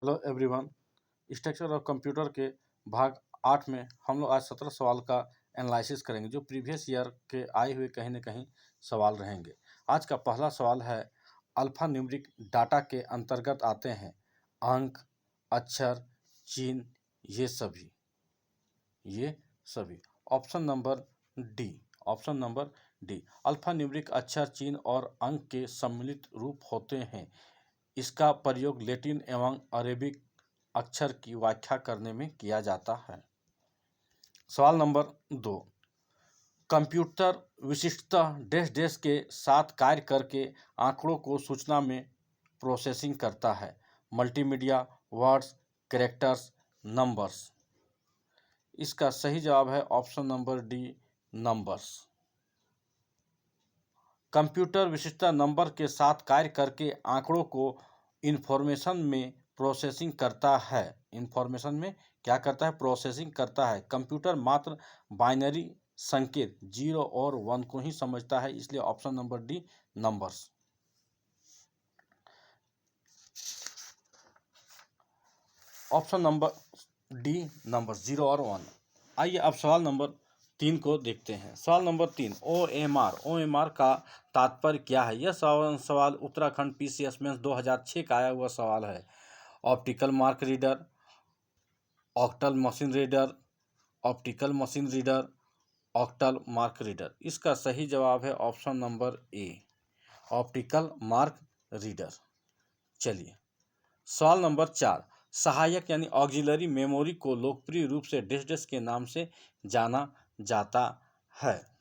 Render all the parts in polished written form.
Hello everyone. Structure of computer के भाग 8 में हम लोग आज 17 सवाल का एनालिसिस करेंगे जो प्रीवियस ईयर के आए हुए कहीं न कहीं सवाल रहेंगे। आज का पहला सवाल है अल्फा न्यूमेरिक डाटा के अंतर्गत आते हैं अंक, अक्षर, चिन्ह ये सभी। Option number D alpha numeric अक्षर, चिन्ह और अंक के सम्मिलित रूप होते हैं। इसका प्रयोग लैटिन एवं अरेबिक अक्षर की व्याख्या करने में किया जाता है। सवाल नंबर 2, कंप्यूटर विशिष्टतः डैश डैश के साथ कार्य करके आंकड़ों को सूचना में प्रोसेसिंग करता है। Multimedia, words, characters, numbers. इसका सही जवाब है option number D, numbers. Computer विशिष्टता नंबर के साथ कार्य करके आंकड़ों को इंफॉर्मेशन में प्रोसेसिंग करता है। इंफॉर्मेशन में क्या करता है? प्रोसेसिंग करता है। कंप्यूटर मात्र बाइनरी संकेत 0 और 1 को ही समझता है, इसलिए option number D, numbers. Option number D, numbers, 0 और 1। आइए अब सवाल नंबर 3 को देखते हैं। सवाल नंबर 3, OMR का तात्पर्य क्या है? यह सवाल उत्तराखंड PCS मेंस 2006 का आया हुआ सवाल है। Optical mark reader, octal machine reader, optical machine reader, octal mark reader. इसका सही जवाब है ऑप्शन नंबर ए, ऑप्टिकल मार्क रीडर। चलिए सवाल नंबर 4, सहायक यानी ऑक्सिलरी मेमोरी को लोकप्रिय रूप से डैश डैश के नाम से जाना जाता है।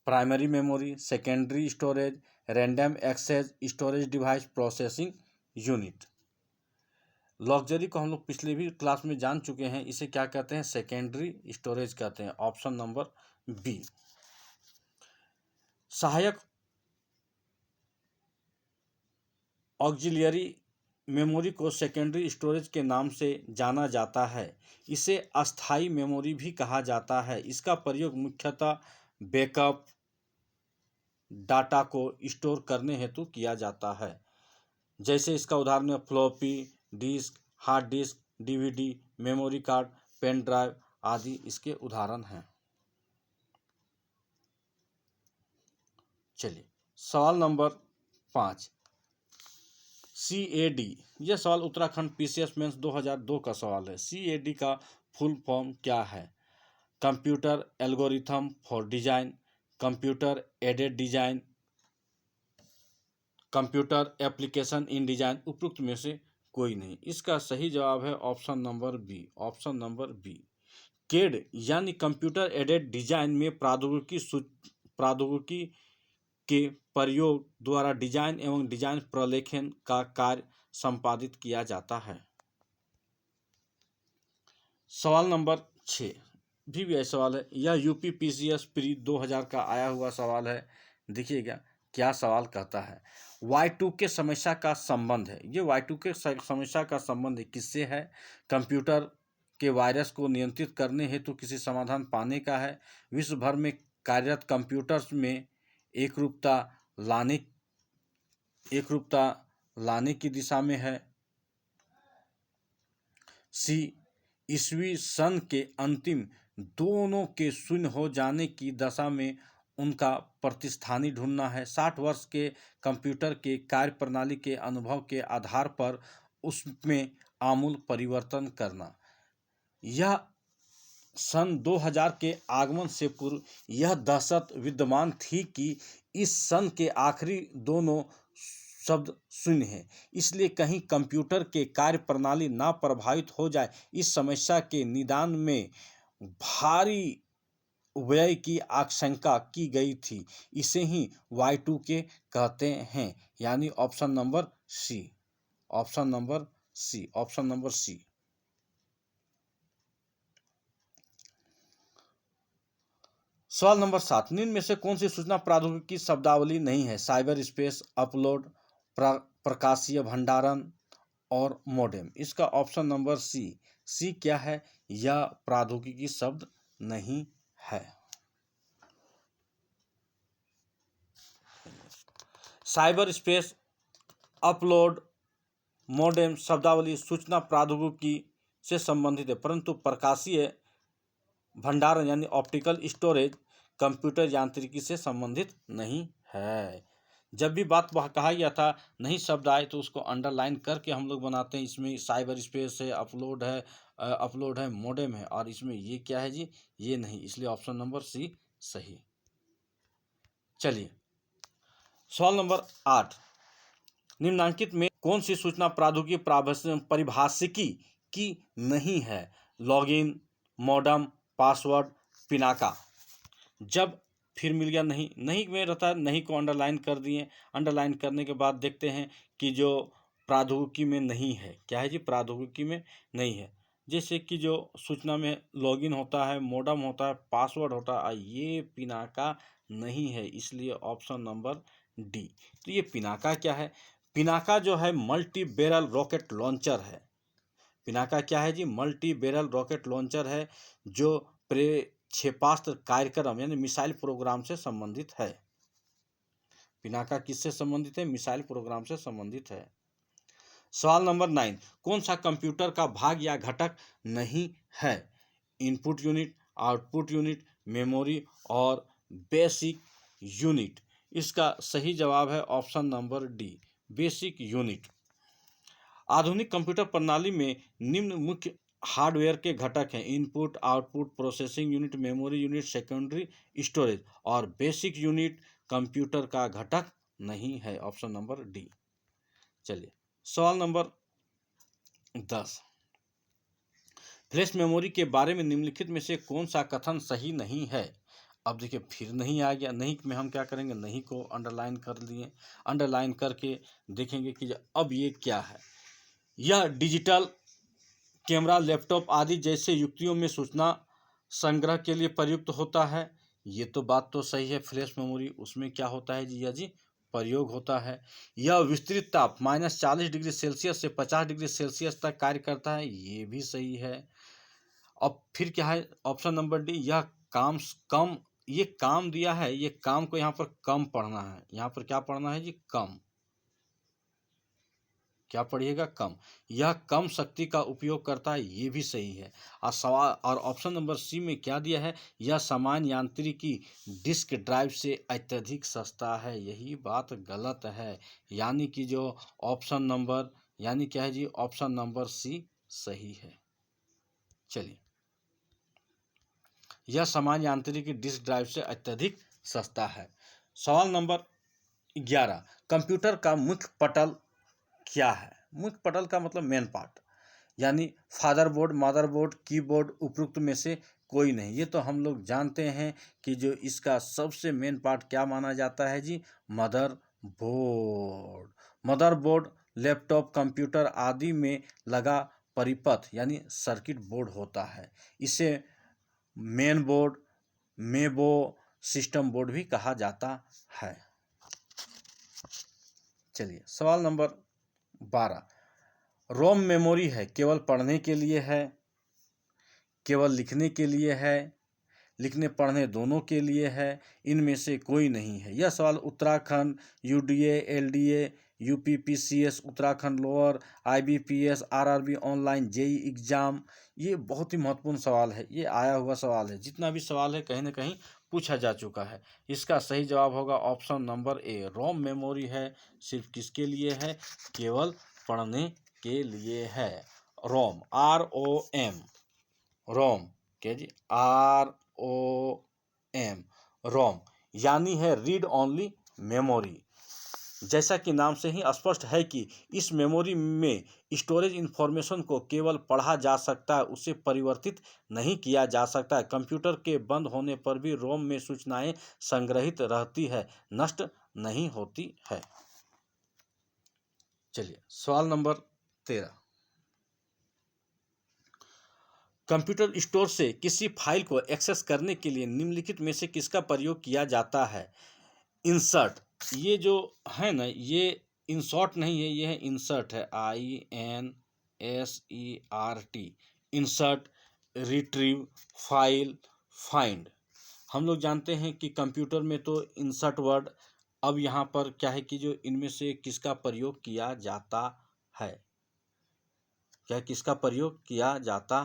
Primary memory, secondary storage, random access storage device, processing unit. लग्जरी को हम लोग पिछले भी क्लास में जान चुके हैं, इसे क्या कहते हैं? सेकेंडरी स्टोरेज कहते हैं। Option number B. सहायक ऑक्सिलियरी मेमोरी को सेकेंडरी स्टोरेज के नाम से जाना जाता है। इसे अस्थायी मेमोरी भी कहा जाता है। इसका प्रयोग मुख्यतः बैकअप डाटा को स्टोर करने हेतु किया जाता है। जैसे इसका उदाहरण है floppy disk, hard disk, DVD, memory card, pen drive आदि इसके उदाहरण हैं। चलिए सवाल नंबर 5, CAD। यह सवाल उत्तराखंड PCS मेंस 2002 का सवाल है। CAD का फुल फॉर्म क्या है? Computer algorithm for design, computer aided design, computer application in design. उपरोक्त में से कोई नहीं। इसका सही जवाब है option number B, option number B. CAD यानी कंप्यूटर एडेड डिजाइन में प्रौद्योगिकी के प्रयोग द्वारा डिजाइन एवं डिजाइन प्रलेखन का कार्य संपादित किया जाता है। सवाल नंबर 6 भी यही सवाल है। यह UP PCS प्री 2000 का आया हुआ सवाल है। देखिएगा क्या सवाल कहता है। Y2K समस्या का संबंध है। ये Y2K समस्या का संबंध किससे है? कंप्यूटर के वायरस को नियंत्रित करने हेतु किसी समाधान पाने का है। विश्व भर में कार्यरत कंप्यूटर्स में एकरूपता लाने की दिशा में है। सी, ईस्वी सन के अंतिम दोनों के शून्य हो जाने की दशा में उनका प्रतिस्थानी ढूंढना है। 60 वर्ष के कंप्यूटर के कार्य प्रणाली के अनुभव के आधार पर उसमें आमूल परिवर्तन करना। यह सन 2000 के आगमन से पूर्व यह दहशत विद्यमान थी कि इस सन के आखिरी दोनों शब्द शून्य है, इसलिए कहीं कंप्यूटर के कार्य प्रणाली ना प्रभावित हो जाए। इस समस्या के निदान में भारी व्यय की आशंका की गई थी। इसे ही Y2K कहते हैं, यानी option number C, option number C, option number C. सवाल नंबर 7, निम्न में से कौन सी सूचना प्रौद्योगिकी शब्दावली नहीं है? साइबर स्पेस, अपलोड, प्रकाशीय भंडारण और मोडेम। इसका ऑप्शन नंबर सी क्या है? यह प्रौद्योगिकी शब्द नहीं है। साइबर स्पेस, अपलोड, मोडेम शब्दावली सूचना प्रौद्योगिकी से संबंधित है, परंतु प्रकाशीय भंडारण यानी ऑप्टिकल स्टोरेज कंप्यूटर यांत्रिकी से संबंधित नहीं है। जब भी बात वह कहा गया था नहीं शब्द आए तो उसको अंडरलाइन करके हम लोग बनाते हैं। इसमें साइबर स्पेस है, अपलोड है, मोडेम है, और इसमें ये क्या है जी, ये नहीं, इसलिए ऑप्शन नंबर सी सही। चलिए सवाल नंबर 8, निम्नांकित में कौन सी सूचना प्रौद्योगिकी परिभाषिकी की नहीं है? Login, modem, password, Pinaka. जब फिर मिल गया नहीं, नहीं में रहता है, नहीं को अंडरलाइन कर दिए। अंडरलाइन करने के बाद देखते हैं कि जो प्रौद्योगिकी में नहीं है, क्या है जी, प्रौद्योगिकी में नहीं है। जैसे कि जो सूचना में लॉगिन होता है, मॉडम होता है, पासवर्ड होता है, ये पिनाका नहीं है, इसलिए ऑप्शन नंबर डी। तो ये पिनाका क्या है? पिनाका जो है मल्टी बैरल रॉकेट लॉन्चर है। पिनाका क्या है जी? मल्टी बैरल रॉकेट लॉन्चर है जो क्षेपास्त्र कार्यक्रम यानी मिसाइल प्रोग्राम से संबंधित है। पिनाका किससे संबंधित है? मिसाइल प्रोग्राम से संबंधित है। सवाल नंबर 9, कौन सा कंप्यूटर का भाग या घटक नहीं है? Input unit, output unit, memory और बेसिक यूनिट। इसका सही जवाब है option number D, basic unit. आधुनिक कंप्यूटर प्रणाली में निम्न मुख्य हार्डवेयर के घटक हैं: input, output, processing unit, memory unit, secondary storage और बेसिक यूनिट कंप्यूटर का घटक नहीं है, ऑप्शन नंबर डी। चलिए सवाल नंबर 10, फ्लैश मेमोरी के बारे में निम्नलिखित में से कौन सा कथन सही नहीं है? अब देखिए फिर नहीं आ गया, नहीं में हम क्या करेंगे, नहीं को अंडरलाइन कर लिए। अंडरलाइन करके देखेंगे कि अब ये क्या है। यह डिजिटल कैमरा, लैपटॉप आदि जैसे युक्तियों में सूचना संग्रह के लिए प्रयुक्त होता है। ये तो बात तो सही है, फ्लैश मेमोरी उसमें क्या होता है जी, या जी प्रयोग होता है। यह विस्तृत ताप -40 डिग्री सेल्सियस से 50 डिग्री सेल्सियस तक कार्य करता है, ये भी सही है। अब फिर क्या है ऑप्शन नंबर डी, यह ये काम दिया है, ये काम को यहाँ पर कम पढ़ना है। यहाँ पर क्या पढ़ना है जी, कम। क्या पढ़िएगा, कम। यह कम शक्ति का उपयोग करता है, ये भी सही है। और ऑप्शन नंबर सी में क्या दिया है, यह सामान्य यांत्रिकी डिस्क ड्राइव से अत्यधिक सस्ता है, यही बात गलत है। यानी कि जो ऑप्शन नंबर यानी क्या है जी, ऑप्शन नंबर सी सही है। चलिए, यह सामान्य यांत्रिकी डिस्क ड्राइव से अत्यधिक सस्ता है। सवाल नंबर 11, कंप्यूटर का मुख्य पटल क्या है? मुख्य पटल का मतलब मेन पार्ट, यानी फादरबोर्ड, मदरबोर्ड, कीबोर्ड, उपरोक्त में से कोई नहीं। ये तो हम लोग जानते हैं कि जो इसका सबसे मेन पार्ट क्या माना जाता है जी, मदरबोर्ड। मदरबोर्ड लैपटॉप, कंप्यूटर आदि में लगा परिपथ यानी सर्किट बोर्ड होता है। इसे main board, Mebo, system board भी कहा जाता है। चलिए सवाल नंबर 12, रोम मेमोरी है, केवल पढ़ने के लिए है, केवल लिखने के लिए है, लिखने पढ़ने दोनों के लिए है, इनमें से कोई नहीं है। यह सवाल Uttarakhand UDA, LDA, UPPCS, Uttarakhand lower, IBPS, RRB online, JE exam, ये बहुत ही महत्वपूर्ण सवाल है। ये आया हुआ सवाल है, जितना भी सवाल है कहीं ना कहीं पूछा जा चुका है। इसका सही जवाब होगा option number A, ROM memory है सिर्फ किसके लिए है, केवल पढ़ने के लिए है। रोम, ROM, रोम क्या जी, ROM, रोम यानी है रीड ओनली मेमोरी। जैसा कि नाम से ही स्पष्ट है कि इस मेमोरी में स्टोरेज इंफॉर्मेशन को केवल पढ़ा जा सकता है, उसे परिवर्तित नहीं किया जा सकता है। कंप्यूटर के बंद होने पर भी रोम में सूचनाएं संग्रहित रहती है, नष्ट नहीं होती है। चलिए सवाल नंबर 13, कंप्यूटर स्टोर से किसी फाइल को एक्सेस करने के लिए निम्नलिखित में से किसका प्रयोग किया जाता है? इंसर्ट, ये जो है ना, ये इंसर्ट नहीं है, ये है इंसर्ट है, INSERT, insert, retrieve, file, find. हम लोग जानते हैं कि कंप्यूटर में तो इंसर्ट वर्ड, अब यहाँ पर क्या है कि जो इनमें से किसका प्रयोग किया जाता है? क्या किसका प्रयोग किया जाता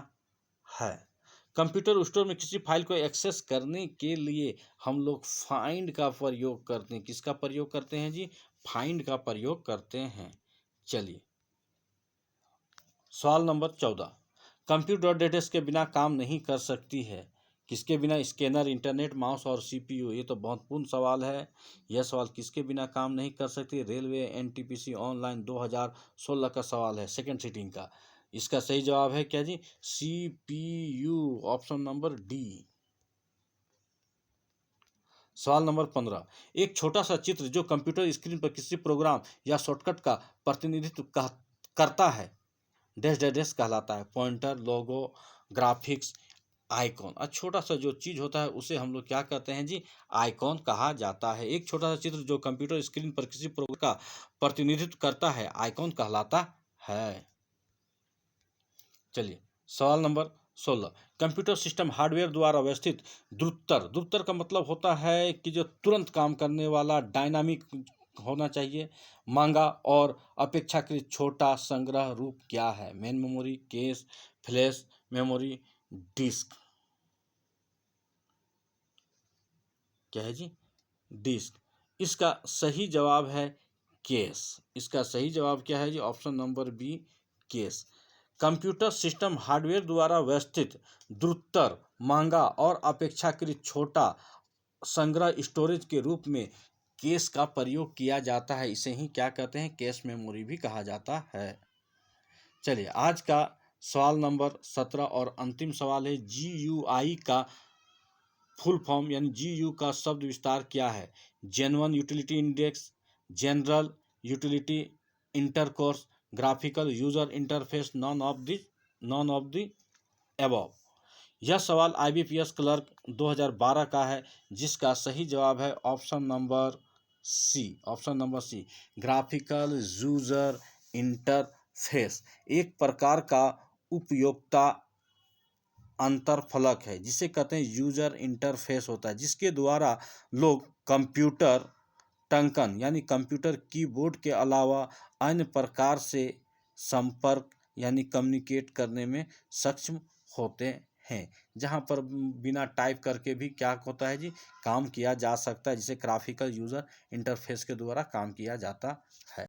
है। कंप्यूटर स्टोर में किसी फाइल को एक्सेस करने के लिए हम लोग फाइंड का प्रयोग करते हैं। किसका प्रयोग करते हैं जी? फाइंड का प्रयोग करते हैं। चलिए सवाल नंबर 14, कंप्यूटर डेटा के बिना काम नहीं कर सकती है। किसके बिना? स्कैनर, इंटरनेट, माउस और सीपीयू। ये तो बहुत पूर्ण सवाल है। यह सवाल किसके बिना काम नहीं कर सकती? रेलवे एनटीपीसी ऑनलाइन 2016 का सवाल है, सेकंड सीटिंग का। इसका सही जवाब है क्या जी? CPU, option number D. सवाल नंबर 15, एक छोटा सा चित्र जो कंप्यूटर स्क्रीन पर किसी प्रोग्राम या शॉर्टकट का प्रतिनिधित्व करता है डैश डैश डैश कहलाता है। पॉइंटर, लोगो, ग्राफिक्स, आइकॉन। छोटा सा जो चीज होता है उसे हम लोग क्या कहते हैं जी? आइकॉन कहा जाता है। एक छोटा सा चित्र जो कंप्यूटर स्क्रीन पर किसी प्रोग्राम का प्रतिनिधित्व करता है आइकॉन कहलाता है। चलिए सवाल नंबर 16, कंप्यूटर सिस्टम हार्डवेयर द्वारा व्यवस्थित द्रुतर का मतलब होता है कि जो तुरंत काम करने वाला, डायनामिक होना चाहिए। महंगा और अपेक्षाकृत छोटा संग्रह रूप क्या है? Main memory, cache, flash memory, disk. क्या है जी? डिस्क। इसका सही जवाब है केस। इसका सही जवाब क्या है जी? Option number B, case. Computer system hardware द्वारा व्यवस्थित, द्रुतर, महंगा और अपेक्षाकृत छोटा संग्रह स्टोरेज के रूप में केस का प्रयोग किया जाता है। इसे ही क्या कहते हैं? कैश मेमोरी भी कहा जाता है। चलिए आज का सवाल नंबर 17 और अंतिम सवाल है, GUI का फुल फॉर्म यानी GU का शब्द विस्तार क्या है? Genuine utility index, general utility intercourse, graphical user interface, none of the above. यह सवाल IBPS क्लर्क 2012 का है, जिसका सही जवाब है option number C. Option number C, graphical user interface एक प्रकार का उपयोक्ता अंतरफलक है, जिसे कहते हैं यूजर इंटरफेस होता है, जिसके द्वारा लोग कंप्यूटर टंकन यानी कंप्यूटर कीबोर्ड के अलावा अन्य प्रकार से संपर्क यानी कम्युनिकेट करने में सक्षम होते हैं। जहां पर बिना टाइप करके भी क्या होता है जी? काम किया जा सकता है, जिसे ग्राफिकल यूजर इंटरफेस के द्वारा काम किया जाता है।